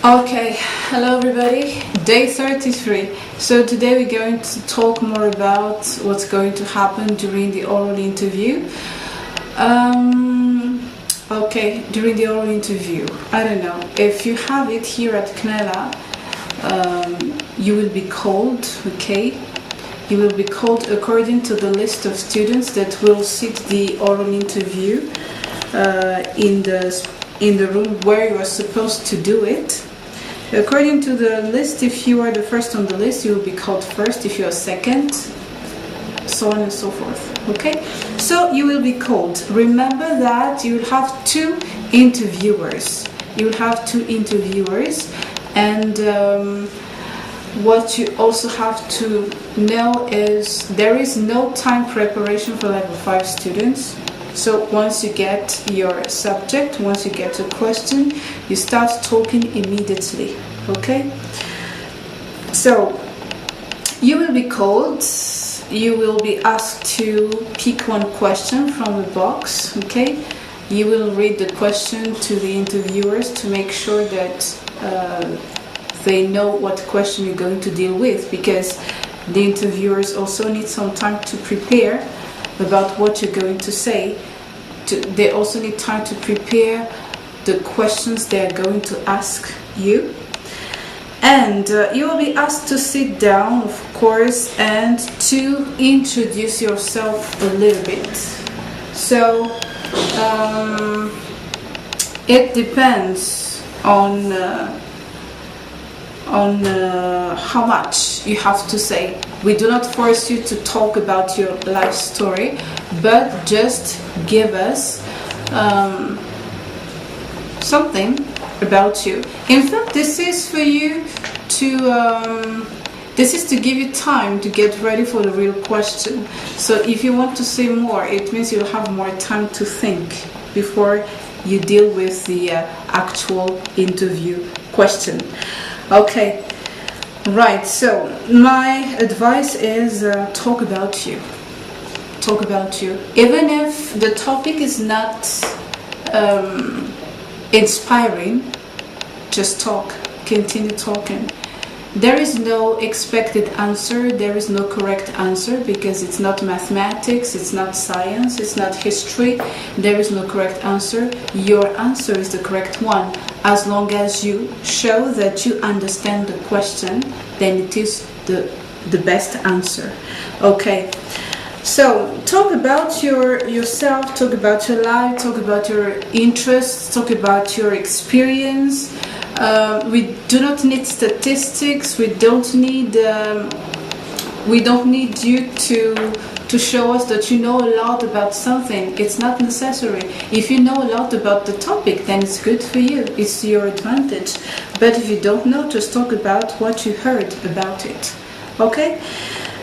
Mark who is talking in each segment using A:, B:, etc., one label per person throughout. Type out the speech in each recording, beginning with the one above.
A: Okay, hello everybody. Day 33. So today we're going to talk more about what's going to happen during the oral interview. During the oral interview, I don't know. If you have it here at CNELA, you will be called, okay? You will be called according to the list of students that will sit the oral interview in the room where you are supposed to do it. According to the list, if you are the first on the list, you will be called first. If you are second, so on and so forth. Okay? So you will be called. Remember that you will have two interviewers. You will have two interviewers, and what you also have to know is there is no time preparation for level 5 students. So once you get your subject, once you get a question, you start talking immediately, okay? So you will be called, you will be asked to pick one question from a box, okay? You will read the question to the interviewers to make sure that they know what question you're going to deal with, because the interviewers also need some time to prepare about what you're going to say. They also need time to prepare the questions they're going to ask you. And you will be asked to sit down, of course, and to introduce yourself a little bit. So it depends on how much you have to say. We do not force you to talk about your life story, but just give us something about you. In fact, this is for you to this is to give you time to get ready for the real question. So if you want to say more, it means you'll have more time to think before you deal with the actual interview question. Okay, right, so my advice is talk about you. Talk about you. Even if the topic is not inspiring, just talk. Continue talking. There is no expected answer, there is no correct answer, because it's not mathematics, it's not science, it's not history. There is no correct answer. Your answer is the correct one. As long as you show that you understand the question, then it is the best answer. Okay, so talk about yourself, talk about your life, talk about your interests, talk about your experience. We do not need statistics. We don't need you to show us that you know a lot about something. It's not necessary. If you know a lot about the topic, then it's good for you. It's your advantage. But if you don't know, just talk about what you heard about it. Okay?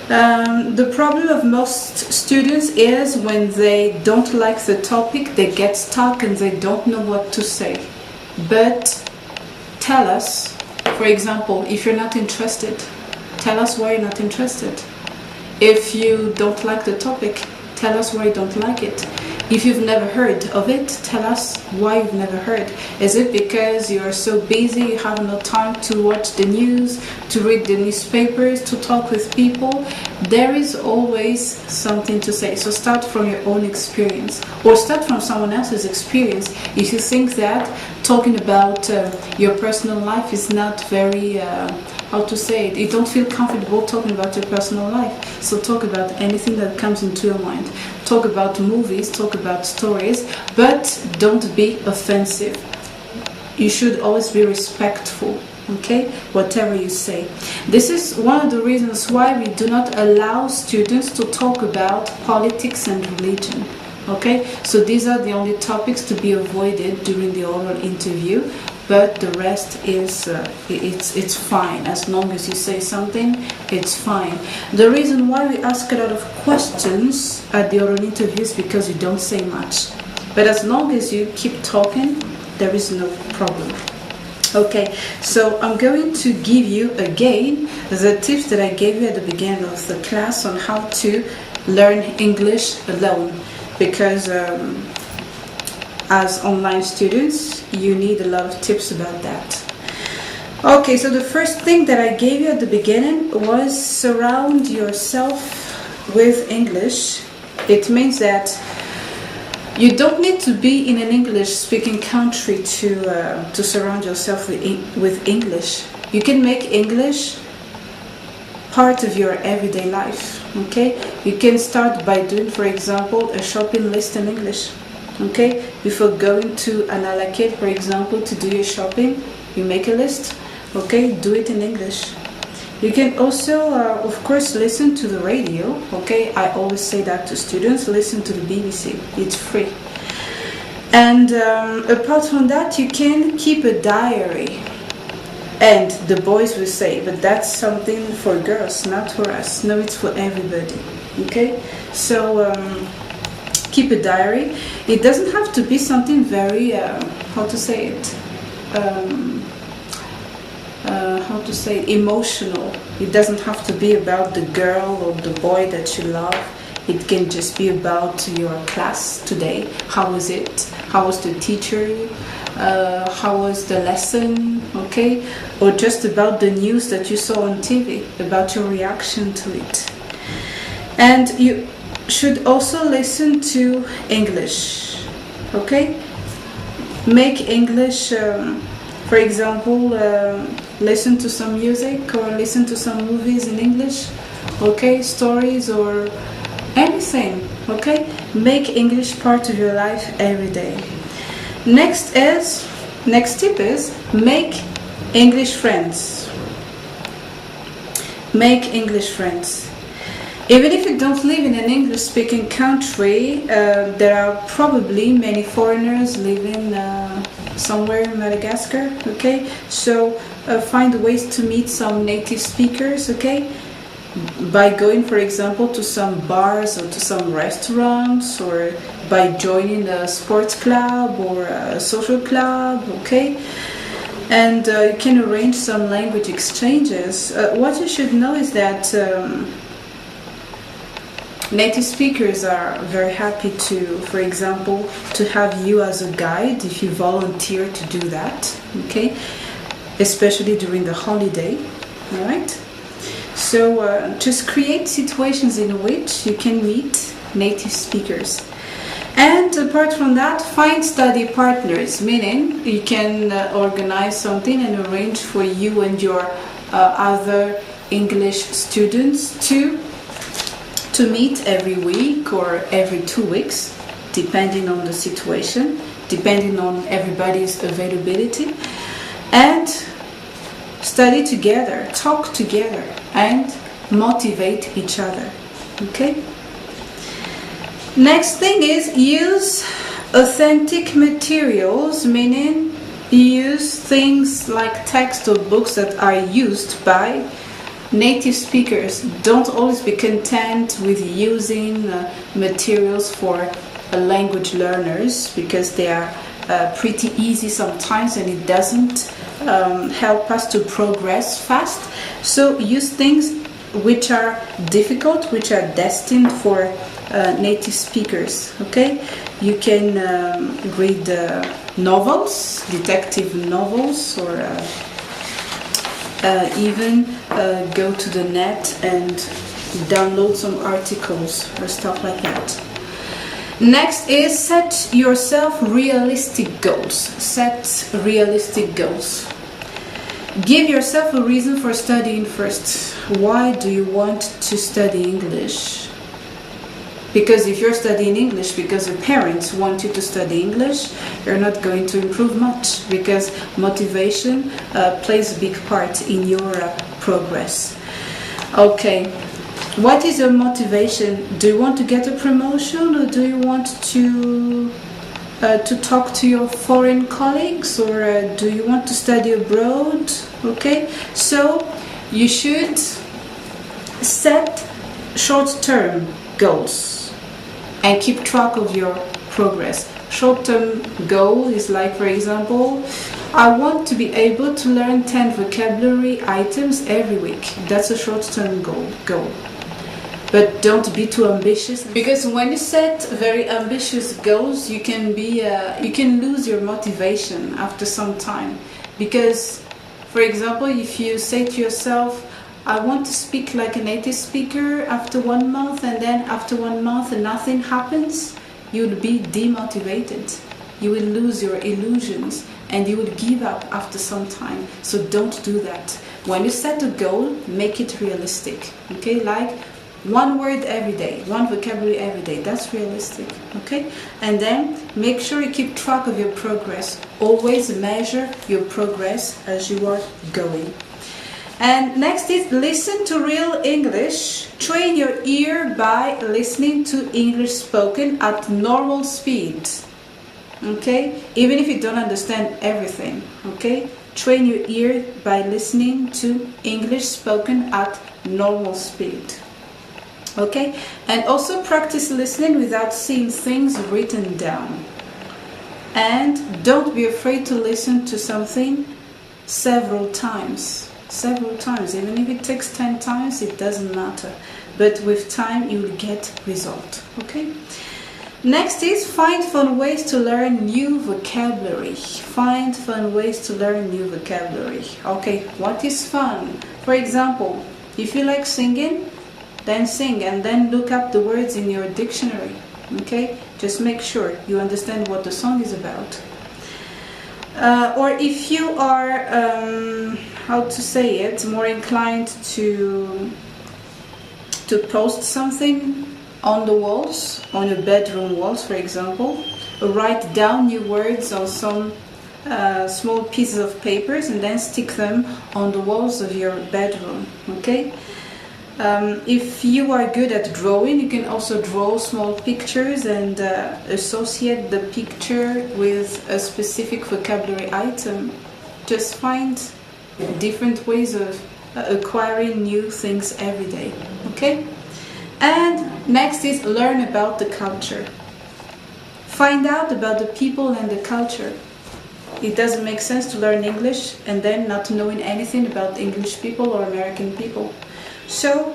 A: The problem of most students is when they don't like the topic, they get stuck and they don't know what to say. But tell us, for example, if you're not interested, tell us why you're not interested. If you don't like the topic, tell us why you don't like it. If you've never heard of it, tell us why you've never heard. Is it because you are so busy, you have no time to watch the news, to read the newspapers, to talk with people? There is always something to say. So start from your own experience, or start from someone else's experience. If you think that talking about your personal life is not very, how to say it, you don't feel comfortable talking about your personal life, so talk about anything that comes into your mind. Talk about movies, talk about stories, but don't be offensive. You should always be respectful, okay, whatever you say. This is one of the reasons why we do not allow students to talk about politics and religion. Okay, so these are the only topics to be avoided during the oral interview, but the rest is it's fine. As long as you say something, it's fine. The reason why we ask a lot of questions at the oral interview is because you don't say much, but as long as you keep talking, there is no problem. Okay, so I'm going to give you again the tips that I gave you at the beginning of the class on how to learn English alone, because as online students, you need a lot of tips about that. Okay, so the first thing that I gave you at the beginning was surround yourself with English. It means that you don't need to be in an English-speaking country to surround yourself with English. You can make English part of your everyday life. Okay, you can start by doing, for example, a shopping list in English. Okay, before going to an à la carte, for example, to do your shopping, you make a list. Okay, do it in English. You can also, of course, listen to the radio. Okay, I always say that to students, listen to the BBC, it's free. And apart from that, you can keep a diary. And the boys will say, but that's something for girls, not for us. No, it's for everybody. Okay, so keep a diary. It doesn't have to be something very, how to say it? Emotional. It doesn't have to be about the girl or the boy that you love. It can just be about your class today. How was it? How was the teacher? How was the lesson? Okay, or just about the news that you saw on TV, about your reaction to it. And you should also listen to English. Okay, make English. For example, listen to some music or listen to some movies in English, okay, stories or anything, okay? Make English part of your life every day. Next tip is make English friends. Make English friends. Even if you don't live in an English-speaking country, there are probably many foreigners living somewhere in Madagascar, okay? So find ways to meet some native speakers, okay? By going, for example, to some bars or to some restaurants, or by joining a sports club or a social club, okay? And you can arrange some language exchanges. What you should know is that native speakers are very happy to, for example, to have you as a guide if you volunteer to do that, okay? Especially during the holiday, all right? So just create situations in which you can meet native speakers. And apart from that, find study partners, meaning you can organize something and arrange for you and your other English students to meet every week or every 2 weeks, depending on the situation, depending on everybody's availability, and study together, talk together, and motivate each other. Okay? Next thing is use authentic materials, meaning use things like text or books that are used by native speakers. Don't always be content with using materials for language learners, because they are pretty easy sometimes and it doesn't help us to progress fast. So use things which are difficult, which are destined for native speakers. Okay, you can read novels, detective novels, or even go to the net and download some articles or stuff like that. Next is set yourself realistic goals. Set realistic goals. Give yourself a reason for studying first. Why do you want to study English? Because if you're studying English because your parents want you to study English, you're not going to improve much, because motivation plays a big part in your progress. Okay, what is your motivation? Do you want to get a promotion, or do you want to talk to your foreign colleagues, or do you want to study abroad? Okay, so you should set short-term goals and keep track of your progress. Short-term goal is like, for example, I want to be able to learn 10 vocabulary items every week. That's a short-term goal. But don't be too ambitious, because when you set very ambitious goals, you can lose your motivation after some time, because For example, if you say to yourself, I want to speak like a native speaker after 1 month, and then after 1 month nothing happens, you will be demotivated. You will lose your illusions and you will give up after some time. So don't do that. When you set a goal, make it realistic. Okay, like 1 word every day, 1 vocabulary every day. That's realistic. Okay, and then make sure you keep track of your progress. Always measure your progress as you are going. And next is listen to real English. Train your ear by listening to English spoken at normal speed. Okay, even if you don't understand everything. Okay, train your ear by listening to English spoken at normal speed. Okay, and also practice listening without seeing things written down. And don't be afraid to listen to something several times. Even if it takes 10 times, it doesn't matter. But with time, you will get result. Okay. Next is find fun ways to learn new vocabulary. Find fun ways to learn new vocabulary. Okay, what is fun? For example, if you like singing, then sing and then look up the words in your dictionary. Okay, just make sure you understand what the song is about. Or if you are, how to say it, more inclined to post something on the walls, on your bedroom walls, for example, write down new words on some small pieces of papers and then stick them on the walls of your bedroom. Okay. If you are good at drawing, you can also draw small pictures and associate the picture with a specific vocabulary item. Just find different ways of acquiring new things every day. Okay? And next is learn about the culture. Find out about the people and the culture. It doesn't make sense to learn English and then not knowing anything about English people or American people. So,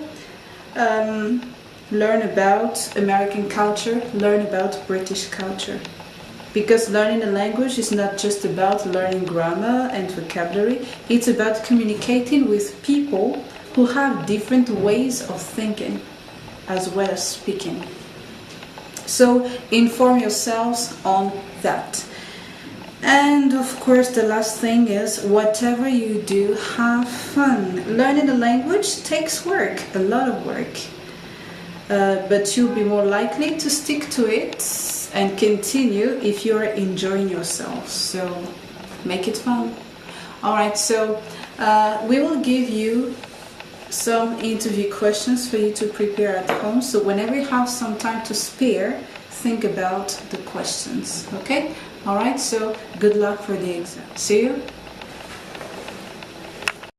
A: learn about American culture, learn about British culture. Because learning a language is not just about learning grammar and vocabulary, it's about communicating with people who have different ways of thinking as well as speaking. So, inform yourselves on that. And of course, the last thing is, whatever you do, have fun. Learning a language takes work, a lot of work. But you'll be more likely to stick to it and continue if you're enjoying yourself. So make it fun. Alright, so we will give you some interview questions for you to prepare at home. So whenever you have some time to spare, think about the questions. Okay? Alright, so good luck for the exam. See you.